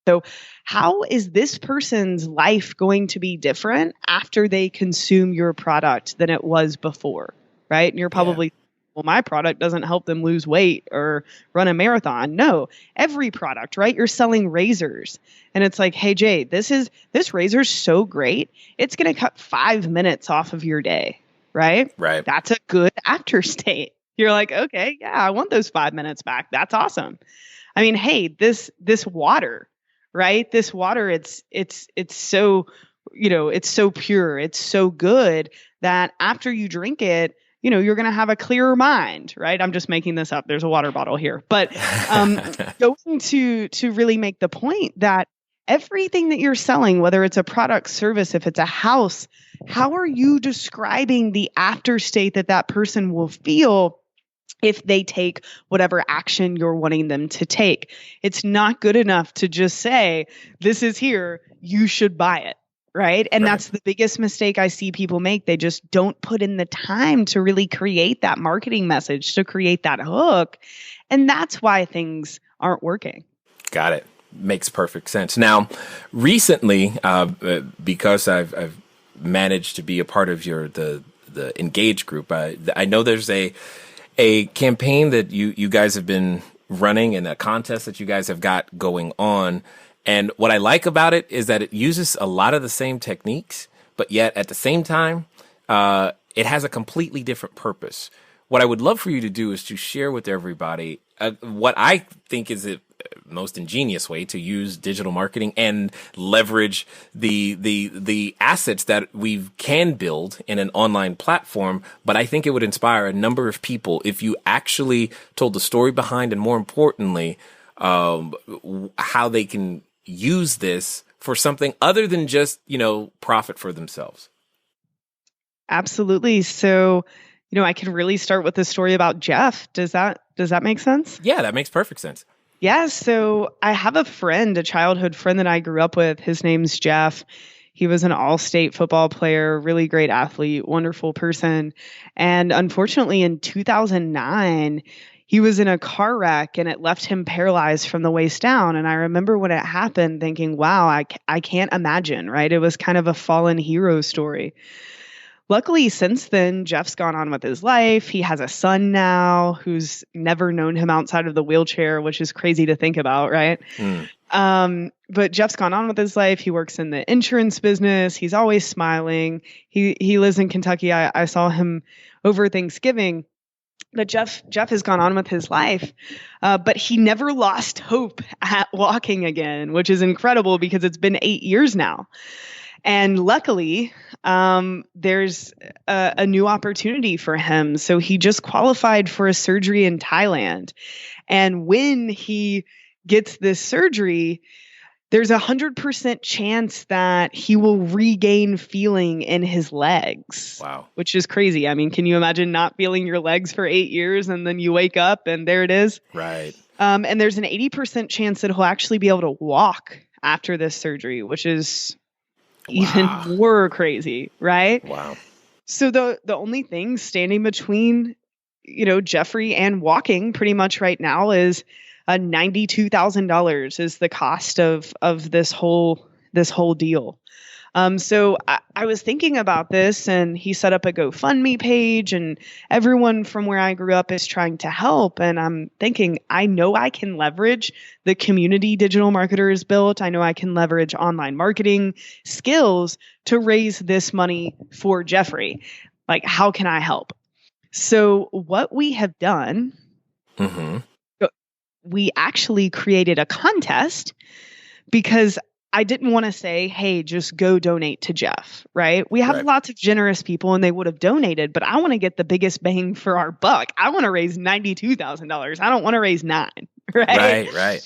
So how is this person's life going to be different after they consume your product than it was before? Right? And you're probably, well, my product doesn't help them lose weight or run a marathon. No, every product, right? You're selling razors. And it's like, hey, Jay, this razor's so great. It's going to cut 5 minutes off of your day, right? Right. That's a good after state. You're like, okay, yeah, I want those 5 minutes back. That's awesome. I mean, hey, this water, right? This water, it's so, it's so pure. It's so good that after you drink it, you're going to have a clearer mind, right? I'm just making this up. There's a water bottle here. But going to really make the point that everything that you're selling, whether it's a product, service, if it's a house, how are you describing the after state that person will feel if they take whatever action you're wanting them to take? It's not good enough to just say, this is here, you should buy it. Right. And that's the biggest mistake I see people make. They just don't put in the time to really create that marketing message, to create that hook. And that's why things aren't working. Got it. Makes perfect sense. Now, recently, because I've managed to be a part of the Engage group, I know there's a campaign that you guys have been running and a contest that you guys have got going on. And what I like about it is that it uses a lot of the same techniques, but yet at the same time, it has a completely different purpose. What I would love for you to do is to share with everybody what I think is the most ingenious way to use digital marketing and leverage the assets that we can build in an online platform. But I think it would inspire a number of people if you actually told the story behind, and more importantly, how they can use this for something other than just, profit for themselves. Absolutely. So, I can really start with the story about Jeff. Does that make sense? Yeah, that makes perfect sense. Yeah. So I have a friend, a childhood friend that I grew up with. His name's Jeff. He was an all-state football player, really great athlete, wonderful person. And unfortunately, in 2009, he was in a car wreck and it left him paralyzed from the waist down. And I remember when it happened thinking, wow, I can't imagine, right? It was kind of a fallen hero story. Luckily, since then, Jeff's gone on with his life. He has a son now who's never known him outside of the wheelchair, which is crazy to think about, right? But Jeff's gone on with his life. He works in the insurance business. He's always smiling. He lives in Kentucky. I saw him over Thanksgiving. But Jeff has gone on with his life, but he never lost hope at walking again, which is incredible because it's been 8 years now. And luckily, there's a new opportunity for him. So he just qualified for a surgery in Thailand. And when he gets this surgery, there's 100% chance that he will regain feeling in his legs. Wow. Which is crazy. I mean, can you imagine not feeling your legs for 8 years and then you wake up and there it is? Right. And there's an 80% chance that he'll actually be able to walk after this surgery, which is even more crazy, right? Wow. So the only thing standing between, Jeffrey and walking pretty much right now is $92,000 is the cost of this whole deal. So I was thinking about this, and he set up a GoFundMe page, and everyone from where I grew up is trying to help. And I'm thinking, I know I can leverage the community digital marketers built. I know I can leverage online marketing skills to raise this money for Jeffrey. Like, how can I help? So what we have done, we actually created a contest because I didn't want to say, hey, just go donate to Jeff, right? We have lots of generous people and they would have donated, but I want to get the biggest bang for our buck. I want to raise $92,000. I don't want to raise $9,000, right? Right.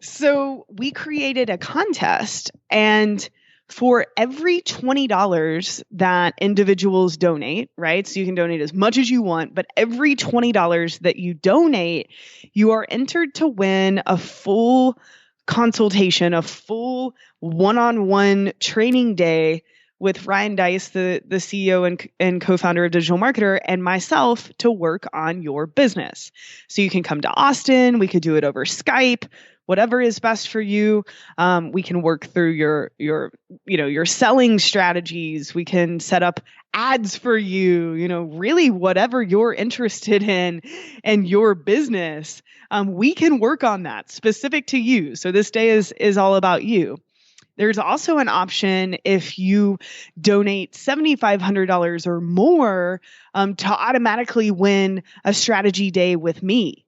So we created a contest, and for every $20 that individuals donate, right? So you can donate as much as you want, but every $20 that you donate, you are entered to win a full consultation, a full one-on-one training day with Ryan Dice, the CEO and co-founder of Digital Marketer, and myself to work on your business. So you can come to Austin. We could do it over Skype. Whatever is best for you. We can work through your selling strategies. We can set up ads for you, really whatever you're interested in and your business. We can work on that specific to you. So this day is all about you. There's also an option if you donate $7,500 or more to automatically win a strategy day with me.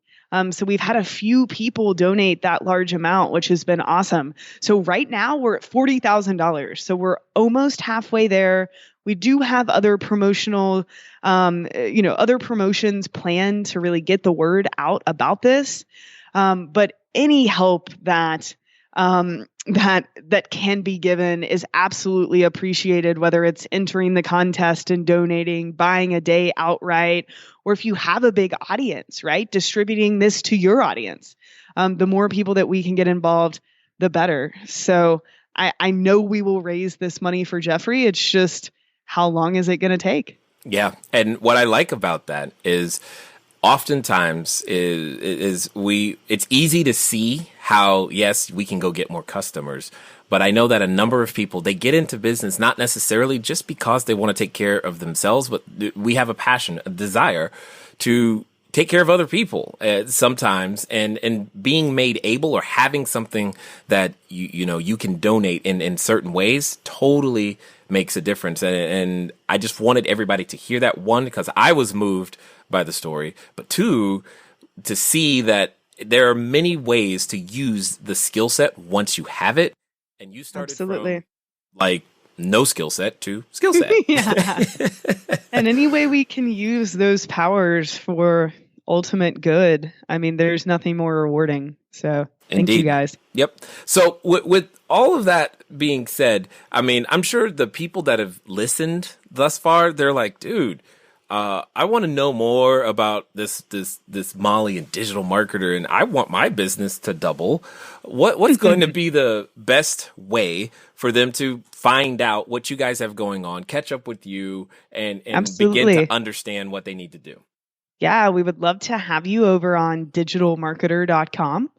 So we've had a few people donate that large amount, which has been awesome. So right now we're at $40,000. So we're almost halfway there. We do have other promotional, other promotions planned to really get the word out about this. But any help that can be given is absolutely appreciated, whether it's entering the contest and donating, buying a day outright, or if you have a big audience, right? Distributing this to your audience. The more people that we can get involved, the better. So I know we will raise this money for Jeffrey. It's just, how long is it going to take? Yeah. And what I like about that is oftentimes it's easy to see how, yes, we can go get more customers. But I know that a number of people, they get into business not necessarily just because they want to take care of themselves, but we have a passion, a desire to take care of other people sometimes, and being made able or having something that you can donate in certain ways totally makes a difference. And I just wanted everybody to hear that, one, because I was moved by the story, but two, to see that there are many ways to use the skill set once you have it. And you started from like no skill set to skill set. Yeah. And any way we can use those powers for ultimate good, I mean, there's nothing more rewarding. So thank you guys. Yep. So with all of that being said, I mean, I'm sure the people that have listened thus far, they're like, dude, I want to know more about this Molly and digital marketer, and I want my business to double. What's going to be the best way for them to find out what you guys have going on, catch up with you, and begin to understand what they need to do? Yeah, we would love to have you over on digitalmarketer.com.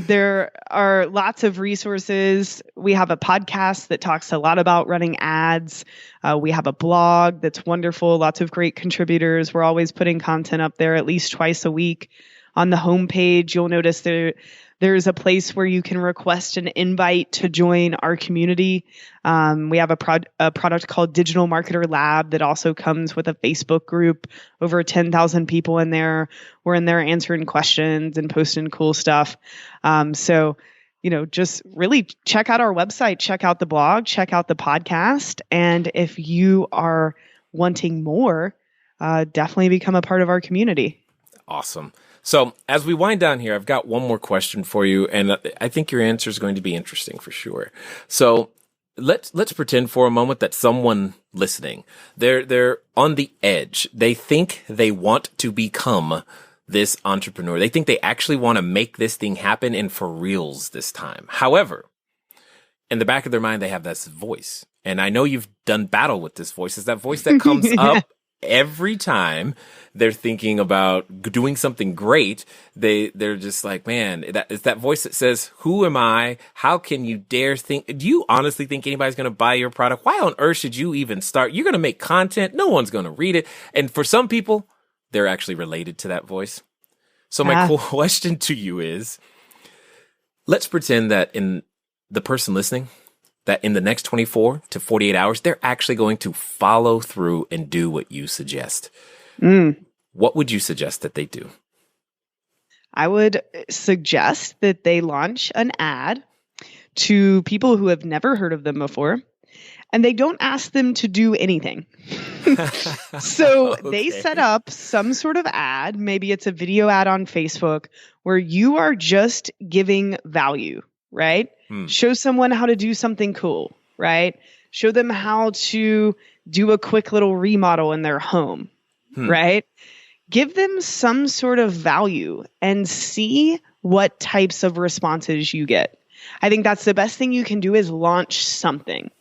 There are lots of resources. We have a podcast that talks a lot about running ads. We have a blog that's wonderful, lots of great contributors. We're always putting content up there at least twice a week. On the homepage, you'll notice there There's a place where you can request an invite to join our community. We have a product called Digital Marketer Lab that also comes with a Facebook group, over 10,000 people in there. We're in there answering questions and posting cool stuff. So, just really check out our website, check out the blog, check out the podcast. And if you are wanting more, definitely become a part of our community. Awesome. So as we wind down here, I've got one more question for you, and I think your answer is going to be interesting for sure. So let's pretend for a moment that someone listening, they're on the edge. They think they want to become this entrepreneur. They think they actually want to make this thing happen and for reals this time. However, in the back of their mind, they have this voice. And I know you've done battle with this voice. It's that voice that comes up every time they're thinking about doing something great. They're just like, man, it's that voice that says, who am I? How can you dare think? Do you honestly think anybody's going to buy your product? Why on earth should you even start? You're going to make content. No one's going to read it. And for some people, they're actually related to that voice. So my question to you is, let's pretend that in the person listening, that in the next 24 to 48 hours, they're actually going to follow through and do what you suggest. What would you suggest that they do? I would suggest that they launch an ad to people who have never heard of them before, and they don't ask them to do anything. So they set up some sort of ad. Maybe it's a video ad on Facebook where you are just giving value, right? Show someone how to do something cool, right? Show them how to do a quick little remodel in their home, right? Give them some sort of value and see what types of responses you get. I think that's the best thing you can do, is launch something.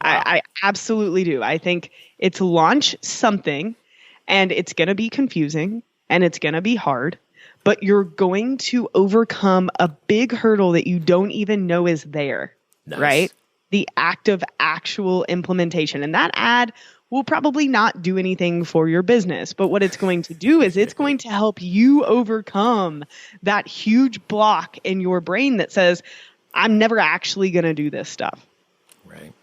Wow. I absolutely do. I think it's launch something, and it's going to be confusing and it's going to be hard, but you're going to overcome a big hurdle that you don't even know is there, right? The act of actual implementation. And that ad will probably not do anything for your business, but what it's going to do is it's going to help you overcome that huge block in your brain that says, I'm never actually going to do this stuff. Right.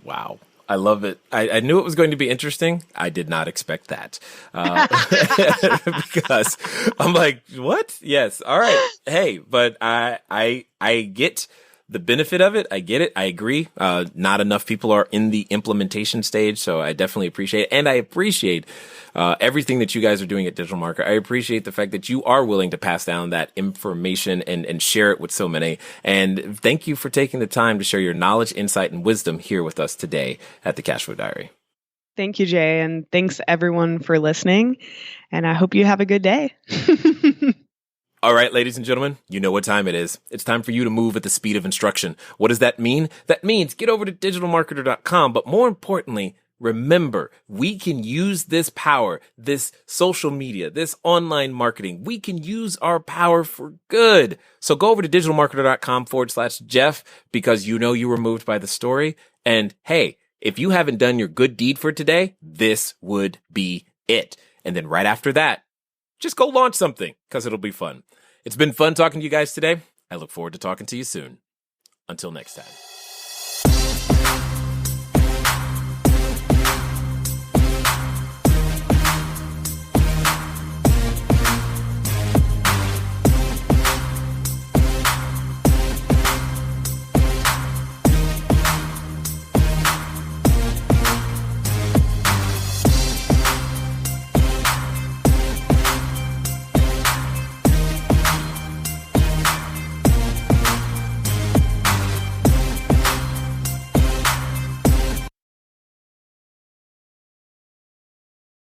Wow. I love it. I knew it was going to be interesting. I did not expect that. Because I'm like, what? Yes. All right. Hey, but I get the benefit of it. I get it. I agree. Not enough people are in the implementation stage. So I definitely appreciate it. And I appreciate everything that you guys are doing at Digital Marketer. I appreciate the fact that you are willing to pass down that information and share it with so many. And thank you for taking the time to share your knowledge, insight, and wisdom here with us today at the Cashflow Diary. Thank you, Jay. And thanks everyone for listening. And I hope you have a good day. All right, ladies and gentlemen, you know what time it is. It's time for you to move at the speed of instruction. What does that mean? That means get over to digitalmarketer.com. But more importantly, remember, we can use this power, this social media, this online marketing. We can use our power for good. So go over to digitalmarketer.com/Jeff, because you know you were moved by the story. And hey, if you haven't done your good deed for today, this would be it. And then right after that, just go launch something, because it'll be fun. It's been fun talking to you guys today. I look forward to talking to you soon. Until next time.